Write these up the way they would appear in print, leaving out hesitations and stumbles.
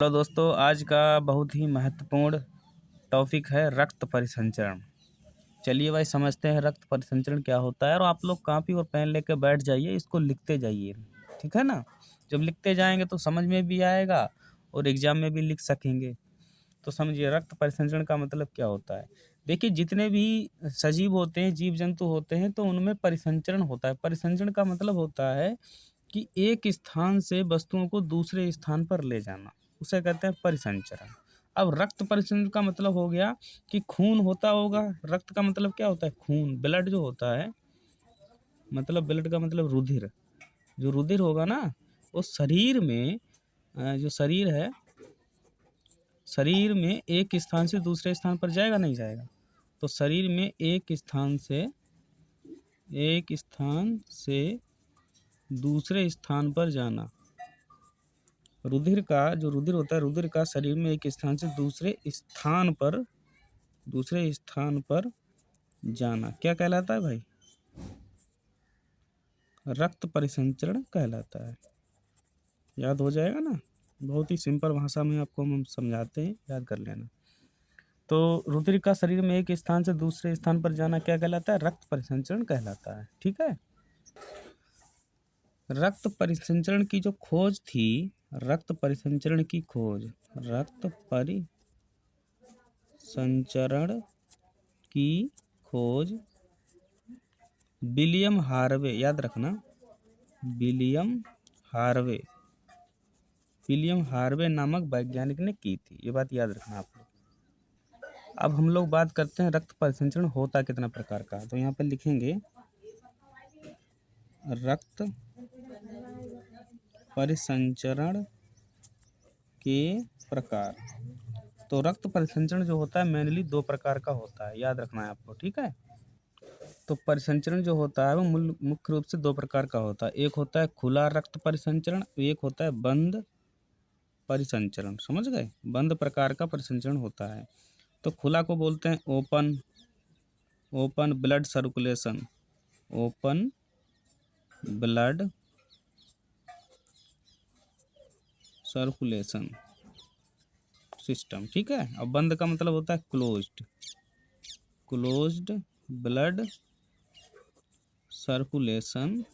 Hello दोस्तों, आज का बहुत ही महत्वपूर्ण टॉपिक है रक्त परिसंचरण। चलिए भाई समझते हैं रक्त परिसंचरण क्या होता है। और आप लोग कॉपी और पेन लेकर बैठ जाइए, इसको लिखते जाइए, ठीक है ना। जब लिखते जाएंगे तो समझ में भी आएगा और एग्जाम में भी लिख सकेंगे। तो समझिए रक्त परिसंचरण का मतलब क्या होता है। देखिए, जितने भी सजीव होते हैं, जीव जंतु होते हैं, तो उनमें परिसंचरण होता है। परिसंचरण का मतलब होता है कि एक स्थान से वस्तुओं को दूसरे स्थान पर ले जाना, उसे कहते हैं परिसंचरण। अब रक्त परिसंचरण का मतलब हो गया कि खून होता होगा। रक्त का मतलब क्या होता है? खून, ब्लड जो होता है, मतलब ब्लड का मतलब रुधिर। जो रुधिर होगा ना, वो शरीर में जो शरीर है, शरीर में एक स्थान से दूसरे स्थान पर जाएगा, नहीं जाएगा। तो शरीर में एक स्थान से दूसरे स्थान पर जाना, रुधिर का जो रुधिर होता है, रुधिर का शरीर में एक स्थान से दूसरे स्थान पर जाना क्या कहलाता है भाई? रक्त परिसंचरण कहलाता है। याद हो जाएगा ना, बहुत ही सिंपल भाषा में आपको हम समझाते हैं, याद कर लेना। तो रुधिर का शरीर में एक स्थान से दूसरे स्थान पर जाना क्या कहलाता है? रक्त परिसंचरण कहलाता है, ठीक है। रक्त परिसंचरण की जो खोज थी, रक्त परिसंचरण की खोज, रक्त परिसंचरण की खोज विलियम हार्वे, याद रखना, विलियम हार्वे विलियम हार्वे नामक वैज्ञानिक ने की थी। ये बात याद रखना आप लोग। अब हम लोग बात करते हैं रक्त परिसंचरण होता कितना प्रकार का। तो यहाँ पर लिखेंगे रक्त परिसंचरण के प्रकार। तो रक्त परिसंचरण जो होता है मेनली दो प्रकार का होता है, याद रखना है आपको, ठीक है। तो परिसंचरण जो होता है वो मुख्य रूप से दो प्रकार का होता है। एक होता है खुला रक्त परिसंचरण, एक होता है बंद परिसंचरण। समझ गए? बंद प्रकार का परिसंचरण होता है। तो खुला को बोलते हैं open blood circulation, open blood circulation system, ठीक है। और बंद का मतलब होता है क्लोज्ड ब्लड सर्कुलेशन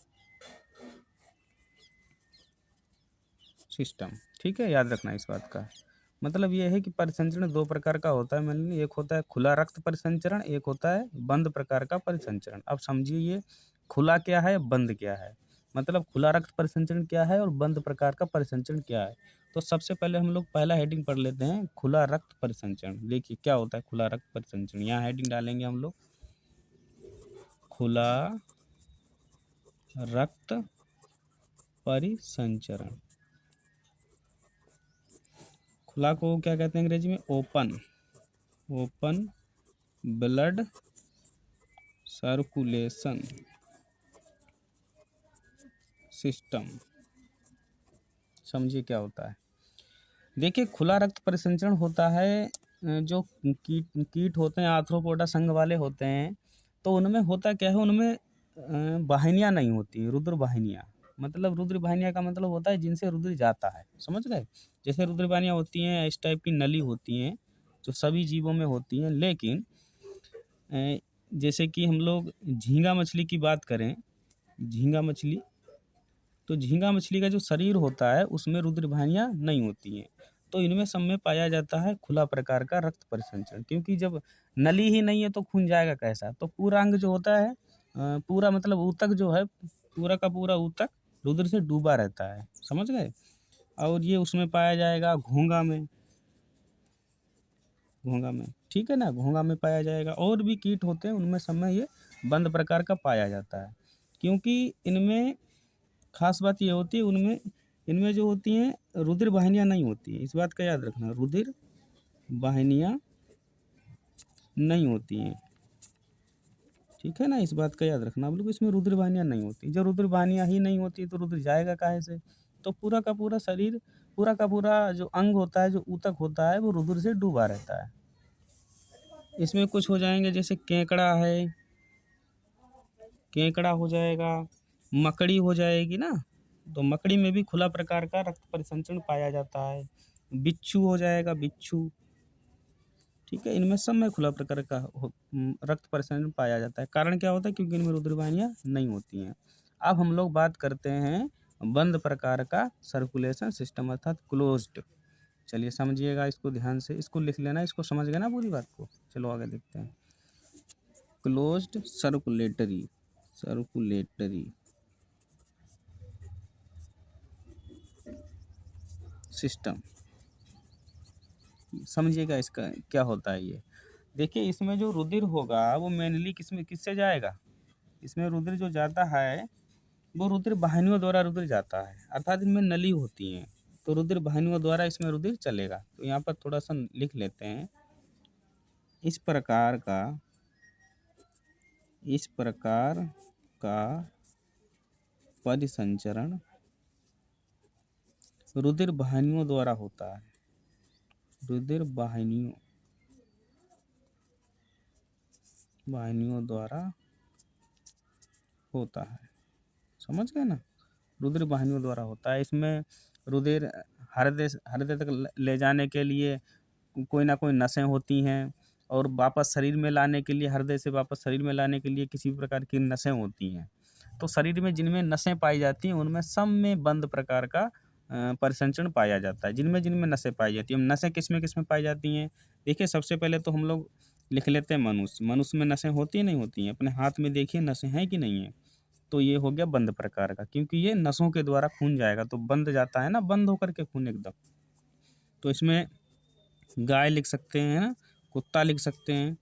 सिस्टम, ठीक है। याद रखना इस बात का। मतलब ये है कि परिसंचरण दो प्रकार का होता है मेनली। एक होता है खुला रक्त परिसंचरण, एक होता है बंद प्रकार का परिसंचरण। अब समझिए ये खुला क्या है, बंद क्या है। मतलब खुला रक्त परिसंचरण क्या है और बंद प्रकार का परिसंचरण क्या है। तो सबसे पहले हम लोग पहला हेडिंग पढ़ लेते हैं, खुला रक्त परिसंचरण। देखिए क्या होता है खुला रक्त परिसंचरण। यहाँ हेडिंग डालेंगे हम लोग, खुला रक्त परिसंचरण। खुला को क्या कहते हैं अंग्रेजी में? Open blood circulation system. समझिए क्या होता है। देखिए खुला रक्त परिसंचरण होता है जो कीट होते हैं, आर्थ्रोपोडा संघ वाले होते हैं। तो उनमें होता क्या है, उनमें वाहिनियाँ नहीं होती, रुद्र वाहिनियाँ। मतलब रुद्र वाहिनियाँ का मतलब होता है जिनसे रुद्र जाता है, समझ गए। जैसे रुद्र वाहिनियाँ होती हैं, इस टाइप की नली होती हैं जो सभी जीवों में होती हैं। लेकिन जैसे कि हम लोग झींगा मछली की बात करें, झींगा मछली, तो झींगा मछली का जो शरीर होता है उसमें रुद्र वाहिनियाँ नहीं होती हैं। तो इनमें सब में पाया जाता है खुला प्रकार का रक्त परिसंचरण। क्योंकि जब नली ही नहीं है तो खून जाएगा कैसा। तो पूरा अंग जो होता है, पूरा मतलब ऊतक जो है, पूरा का पूरा ऊतक रुद्र से डूबा रहता है, समझ गए। और ये उसमें पाया जाएगा घोंगा में, ठीक है ना, घोंगा में पाया जाएगा। और भी कीट होते हैं उनमें सब में ये बंद प्रकार का पाया जाता है। क्योंकि इनमें खास बात ये होती है, उनमें इनमें जो होती हैं रुधिर वाहिनियाँ नहीं होती हैं। इस बात का याद रखना, रुधिर वाहिनियाँ नहीं होती हैं, ठीक है ना। इस बात का याद रखना आप लोग, इसमें रुधिर वाहिनियाँ नहीं होती। जब रुधिर वाहिनियाँ ही नहीं होती तो रुधिर जाएगा काहे से। तो पूरा का पूरा शरीर, पूरा का पूरा जो अंग होता है, जो ऊतक होता है, वो रुधिर से डूबा रहता है। इसमें कुछ हो जाएंगे, जैसे केकड़ा है, केकड़ा हो जाएगा, मकड़ी हो जाएगी ना। तो मकड़ी में भी खुला प्रकार का रक्त परिसंचरण पाया जाता है। बिच्छू हो जाएगा, बिच्छू। ठीक है, इनमें सब में खुला प्रकार का रक्त परिसंचरण पाया जाता है। कारण क्या होता है? क्योंकि इनमें रुधिर वाहिनियाँ नहीं होती हैं। अब हम लोग बात करते हैं बंद प्रकार का सर्कुलेशन सिस्टम अर्थात क्लोज्ड। चलिए समझिएगा इसको ध्यान से, इसको लिख लेना, इसको समझ गए ना पूरी बात को। चलो आगे देखते हैं। क्लोज्ड सर्कुलेटरी सर्कुलेटरी सिस्टम, समझिएगा इसका क्या होता है ये। देखिए इसमें जो रुधिर होगा वो मेनली किससे जाएगा? इसमें रुधिर जो जाता है वो रुधिर वाहिनियों द्वारा रुधिर जाता है, अर्थात इनमें नली होती हैं, तो रुधिर वाहिनियों द्वारा इसमें रुधिर चलेगा। तो यहाँ पर थोड़ा सा लिख लेते हैं। इस प्रकार का परिसंचरण रुधिर वाहिनियों द्वारा होता है। रुधिर वाहिनियों द्वारा होता है, समझ गए ना? रुधिर वाहिनियों द्वारा होता है। इसमें रुधिर हृदय तक ले जाने के लिए कोई ना कोई नसें होती हैं, और वापस शरीर में लाने के लिए, हृदय से वापस शरीर में लाने के लिए किसी भी प्रकार की नसें होती हैं। तो शरीर में जिनमें नसें पाई जाती हैं उनमें सब में बंद प्रकार का परिसंचरण पाया जाता है। जिनमें जिनमें नसें पाई जाती हैं, नसें किसमें पाई जाती हैं? देखिए सबसे पहले तो हम लोग लिख लेते हैं मनुष्य में नसें होती हैं नहीं होती हैं? अपने हाथ में देखिए नसें हैं कि नहीं है? तो ये हो गया बंद प्रकार का, क्योंकि ये नसों के द्वारा खून जाएगा तो बंद जाता है ना, बंद होकर के खून एकदम। तो इसमें गाय लिख सकते हैं ना, कुत्ता लिख सकते हैं,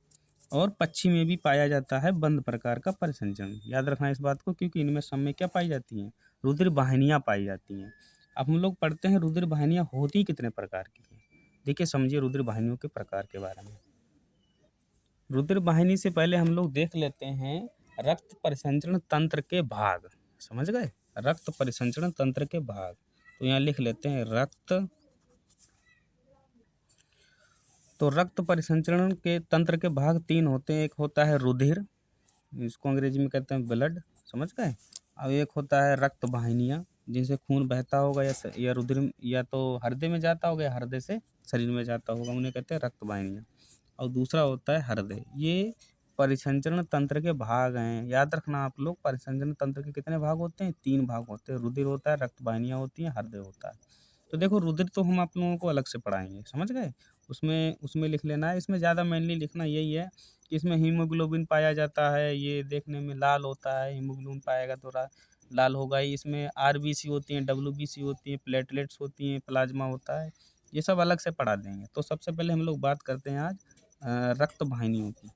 और पक्षी में भी पाया जाता है बंद प्रकार का परिसंचरण। याद रखना इस बात को, क्योंकि इनमें सब में क्या पाई जाती हैं? रुधिर वाहिनियाँ पाई जाती हैं। अब हम लोग पढ़ते हैं रुधिर वाहिनियाँ होती कितने प्रकार की हैं। देखिए समझिए रुधिर वाहिनियों के प्रकार के बारे में। रुधिर वाहिनी से पहले हम लोग देख लेते हैं रक्त परिसंचरण तंत्र के भाग। समझ गए? रक्त परिसंचरण तंत्र के भाग। तो यहाँ लिख लेते हैं रक्त परिसंचरण के तंत्र के भाग 3 होते हैं। एक होता है रुधिर, इसको अंग्रेजी में कहते हैं ब्लड, समझ गए? और एक होता है रक्त वाहिनियाँ, जिनसे खून बहता होगा या रुधिर या तो हृदय में जाता होगा या हृदय से शरीर में जाता होगा, उन्हें कहते हैं रक्त वाहिनियाँ। और दूसरा होता है हृदय। ये परिसंचरण तंत्र के भाग हैं। याद रखना आप लोग, परिसंचरण तंत्र के कितने भाग होते हैं? 3 भाग होते हैं। रुधिर होता है, रक्त वाहिनियाँ होती हैं, हृदय होता है। तो देखो रुधिर तो हम आप लोगों को अलग से पढ़ाएंगे, समझ गए? उसमें लिख लेना है। इसमें ज़्यादा मेनली लिखना यही है कि इसमें हीमोग्लोबिन पाया जाता है, ये देखने में लाल होता है। हीमोग्लोबिन पाएगा तो लाल होगा ही। इसमें आरबीसी होती हैं, डब्ल्यूबीसी होती हैं, प्लेटलेट्स होती हैं, प्लाज्मा होता है। ये सब अलग से पढ़ा देंगे। तो सबसे पहले हम लोग बात करते हैं आज रक्त वाहिनियों की।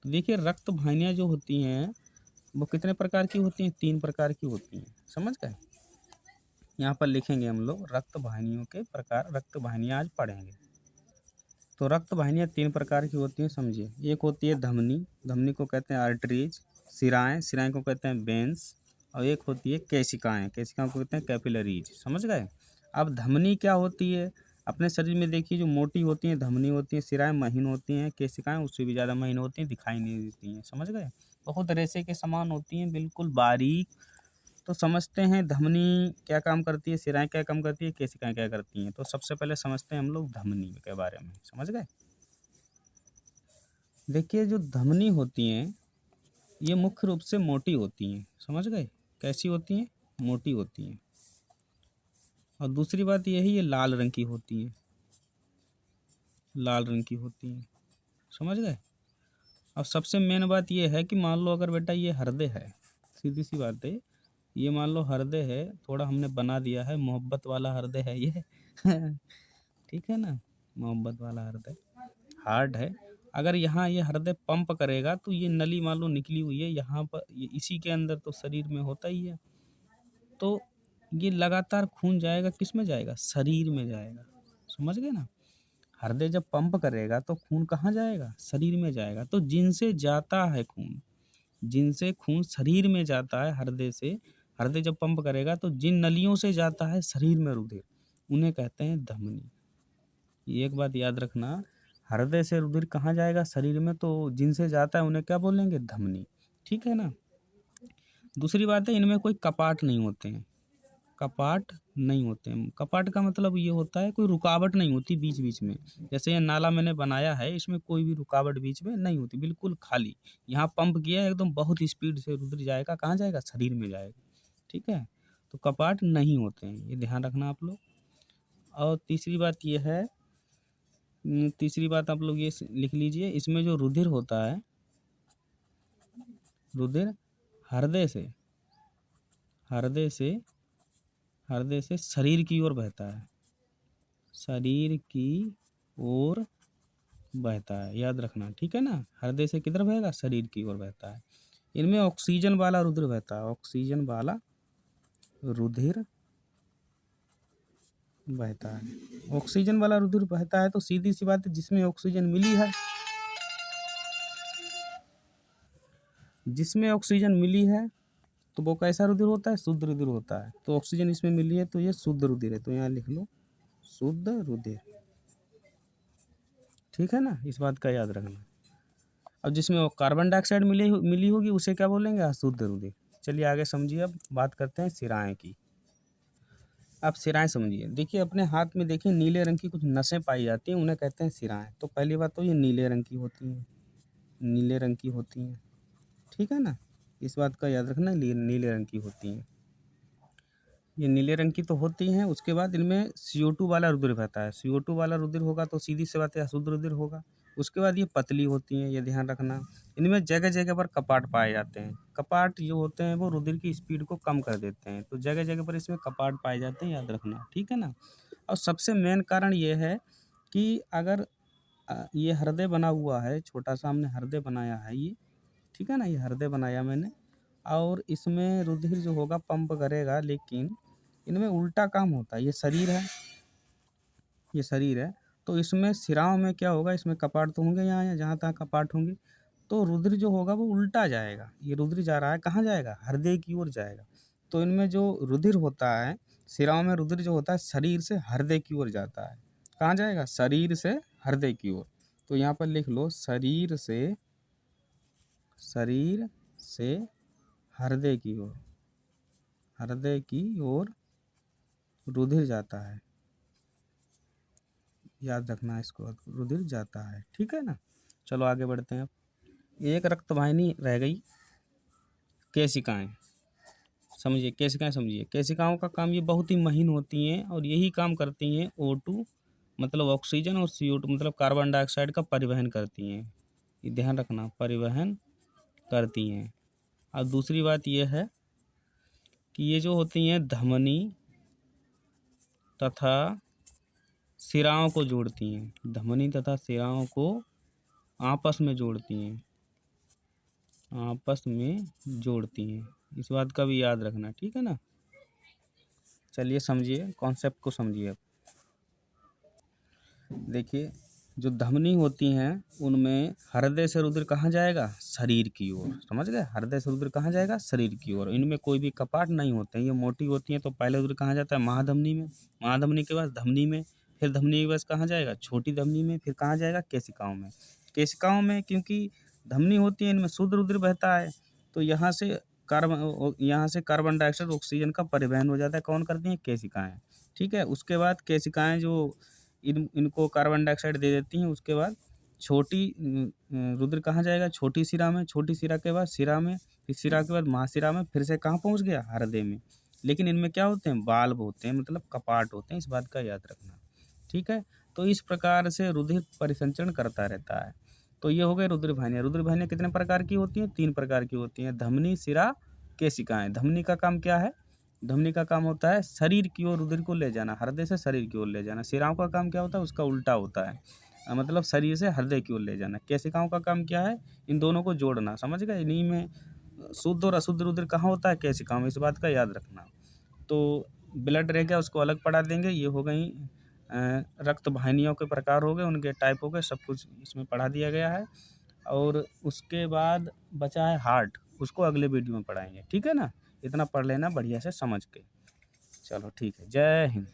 तो देखिए रक्त वाहिनियाँ जो होती हैं वो कितने प्रकार की होती हैं? 3 प्रकार की होती हैं, समझ गए? यहाँ पर लिखेंगे हम लोग रक्त वाहिनियों के प्रकार, रक्त वाहिनियाँ आज पढ़ेंगे। तो रक्त वाहिनियाँ 3 प्रकार की होती हैं, समझिए। एक होती है धमनी, धमनी को कहते हैं आर्टरीज। सिराएँ को कहते हैं वेन्स। और एक होती है केशिकाएँ, केशिकाओं को कहते हैं कैपिलरीज, समझ गए? अब धमनी क्या होती है? अपने शरीर में देखिए जो मोटी होती हैं धमनी होती हैं, सिराएँ महीन होती हैं, केशिकाएँ उससे भी ज़्यादा महीन होती हैं, दिखाई नहीं देती हैं, समझ गए? बहुत रेशे के समान होती हैं, बिल्कुल बारीक। तो समझते हैं धमनी क्या काम करती है, सिराएँ क्या काम करती है, केशिकाएँ क्या करती हैं। तो सबसे पहले समझते हैं हम लोग धमनी के बारे में, समझ गए? देखिए जो धमनी होती हैं ये मुख्य रूप से मोटी होती हैं, समझ गए? कैसी होती हैं? मोटी होती हैं। और दूसरी बात ये है ये लाल रंग की होती हैं, लाल रंग की होती हैं, समझ गए? अब सबसे मेन बात ये है कि मान लो अगर बेटा ये हृदय है, सीधी सी बात है, ये मान लो हृदय है, थोड़ा हमने बना दिया है, मोहब्बत वाला हृदय है ये ठीक है ना? मोहब्बत वाला हृदय, हार्ट है। अगर यहाँ ये हृदय पंप करेगा तो ये नली मान लो निकली हुई है यहाँ पर, ये इसी के अंदर तो शरीर में होता ही है। तो ये लगातार खून जाएगा, किस में जाएगा? शरीर में जाएगा, समझ गए ना? हृदय जब पंप करेगा तो खून कहाँ जाएगा? शरीर में जाएगा। तो जिनसे जाता है खून, जिनसे खून शरीर में जाता है हृदय से, हृदय जब पंप करेगा तो जिन नलियों से जाता है शरीर में रुधिर, उन्हें कहते हैं धमनी। ये एक बात याद रखना, हृदय से रुधिर कहाँ जाएगा? शरीर में। तो जिनसे जाता है उन्हें क्या बोलेंगे? धमनी, ठीक है ना? दूसरी बात है इनमें कोई कपाट नहीं होते हैं, कपाट नहीं होते हैं। कपाट का मतलब ये होता है कोई रुकावट नहीं होती बीच बीच में। जैसे ये नाला मैंने बनाया है, इसमें कोई भी रुकावट बीच में नहीं होती, बिल्कुल खाली। यहाँ पंप किया है, एकदम बहुत स्पीड से रुधिर जाएगा, कहाँ जाएगा? शरीर में जाएगा। ठीक है, तो कपाट नहीं होते हैं, ये ध्यान रखना आप लोग। और तीसरी बात ये है, तीसरी बात आप लोग ये लिख लीजिए, इसमें जो रुधिर होता है, रुधिर हृदय से हृदय से शरीर की ओर बहता है, शरीर की ओर बहता है, याद रखना। ठीक है ना, हृदय से किधर बहेगा? शरीर की ओर बहता है। इनमें ऑक्सीजन वाला रुधिर बहता है, ऑक्सीजन वाला रुधिर बहता है। ऑक्सीजन वाला रुधिर बहता है तो सीधी सी बात है, जिसमें ऑक्सीजन मिली है, जिसमें ऑक्सीजन मिली है तो वो कैसा रुधिर होता है? शुद्ध रुधिर होता है। तो ऑक्सीजन इसमें मिली है तो ये शुद्ध रुधिर है, तो यहाँ लिख लो शुद्ध रुधिर। ठीक है ना, इस बात का याद रखना। अब जिसमें वो कार्बन डाइऑक्साइड मिली होगी उसे क्या बोलेंगे? अशुद्ध रुधिर। चलिए आगे समझिए, अब बात करते हैं शिराएँ की। आप शिराएँ समझिए, देखिए अपने हाथ में देखिए नीले रंग की कुछ नसें पाई जाती हैं, उन्हें कहते हैं शिराएँ। तो पहली बात तो ये नीले रंग की होती हैं, नीले रंग की होती हैं। ठीक है ना, इस बात का याद रखना, नीले रंग की होती हैं। ये नीले रंग की तो होती हैं। उसके बाद इनमें CO2 वाला रुधिर बहता है। CO2 वाला रुधिर होगा तो सीधी सी बात है अशुद्ध रुधिर होगा। उसके बाद ये पतली होती हैं, ये ध्यान रखना। इनमें जगह जगह पर कपाट पाए जाते हैं। कपाट जो होते हैं वो रुधिर की स्पीड को कम कर देते हैं, तो जगह जगह पर इसमें कपाट पाए जाते हैं, याद रखना। ठीक है ना। और सबसे मेन कारण ये है कि अगर ये हृदय बना हुआ है, छोटा सा हमने हृदय बनाया है ये, ठीक है ना, ये हृदय बनाया मैंने, और इसमें रुधिर जो होगा पंप करेगा, लेकिन इनमें उल्टा काम होता है। ये शरीर है, ये शरीर है, तो इसमें शिराओं में क्या होगा? इसमें कपाट तो होंगे, यहाँ जहाँ तहाँ कपाट होंगे, तो रुधिर जो होगा वो उल्टा जाएगा। ये रुधिर जा रहा है, कहाँ जाएगा? हृदय की ओर जाएगा। तो इनमें जो रुधिर होता है, शिराओं में रुधिर जो होता है शरीर से हृदय की ओर जाता है। कहाँ जाएगा? शरीर से हृदय की ओर। तो यहाँ पर लिख लो शरीर से हृदय की ओर, हृदय की ओर रुधिर जाता है, याद रखना इसको, रुधिर जाता है। ठीक है ना, चलो आगे बढ़ते हैं। अब एक रक्त वाहिनी रह गई, केशिकाएं। समझिए केशिकाएं, समझिए केशिकाओं का काम, ये बहुत ही महीन होती हैं और यही काम करती हैं O2 मतलब ऑक्सीजन और CO2 मतलब कार्बन डाइऑक्साइड का परिवहन करती हैं। ये ध्यान रखना, परिवहन करती हैं। और दूसरी बात ये है कि ये जो होती हैं धमनी तथा शिराओं को जोड़ती हैं, धमनी तथा शिराओं को आपस में जोड़ती हैं, आपस में जोड़ती हैं। इस बात का भी याद रखना। ठीक है ना, चलिए समझिए, कॉन्सेप्ट को समझिए। अब देखिए जो धमनी होती हैं उनमें हृदय से रुधिर कहाँ जाएगा? शरीर की ओर। समझ गए, हृदय से रुधिर कहाँ जाएगा? शरीर की ओर। इनमें कोई भी कपाट नहीं होते हैं, ये मोटी होती हैं। तो पहले रुधिर कहाँ जाता है? महाधमनी में, महाधमनी के बाद धमनी में, फिर धमनी के बाद कहाँ जाएगा? छोटी धमनी में, फिर कहाँ जाएगा? केशिकाओं में। केशिकाओं में क्योंकि धमनी होती है, इनमें शुद्ध रुधिर बहता है, तो यहाँ से कार्बन डाइऑक्साइड ऑक्सीजन का परिवहन हो जाता है। कौन करती हैं? केशिकाएं। ठीक है, उसके बाद केशिकाएं जो इनको कार्बन डाइऑक्साइड दे देती हैं। उसके बाद छोटी रुधिर कहाँ जाएगा? छोटी शिरा में, छोटी शिरा के बाद शिरा में, फिर शिरा के बाद महाशिरा में, फिर से कहाँ पहुँच गया? हृदय में। लेकिन इनमें क्या होते हैं? वाल्व होते हैं, मतलब कपाट होते हैं, इस बात का याद रखना। ठीक है, तो इस प्रकार से रुधिर परिसंचरण करता रहता है। तो ये हो गए रुधिर वाहिनियाँ। रुधिर वाहिनियाँ कितने प्रकार की होती हैं? 3 प्रकार की होती हैं, धमनी, शिरा, केशिकाएं। धमनी का काम क्या है? धमनी का काम होता है शरीर की ओर रुधिर को ले जाना, हृदय से शरीर की ओर ले जाना। शिराओं का काम क्या होता है? उसका उल्टा होता है, मतलब शरीर से हृदय की ओर ले जाना। केशिकाओं का काम क्या है? इन दोनों को जोड़ना। समझ गए, इन्हीं में शुद्ध और अशुद्ध रुधिर कहाँ होता है? केशिकाओं में, इस बात का याद रखना। तो ब्लड रह गया, उसको अलग पढ़ा देंगे। ये हो गई रक्त वाहिनियों के प्रकार हो गए, उनके टाइप हो गए, सब कुछ इसमें पढ़ा दिया गया है। और उसके बाद बचा है हार्ट, उसको अगले वीडियो में पढ़ाएंगे। ठीक है ना, इतना पढ़ लेना बढ़िया से समझ के। चलो ठीक है, जय हिंद।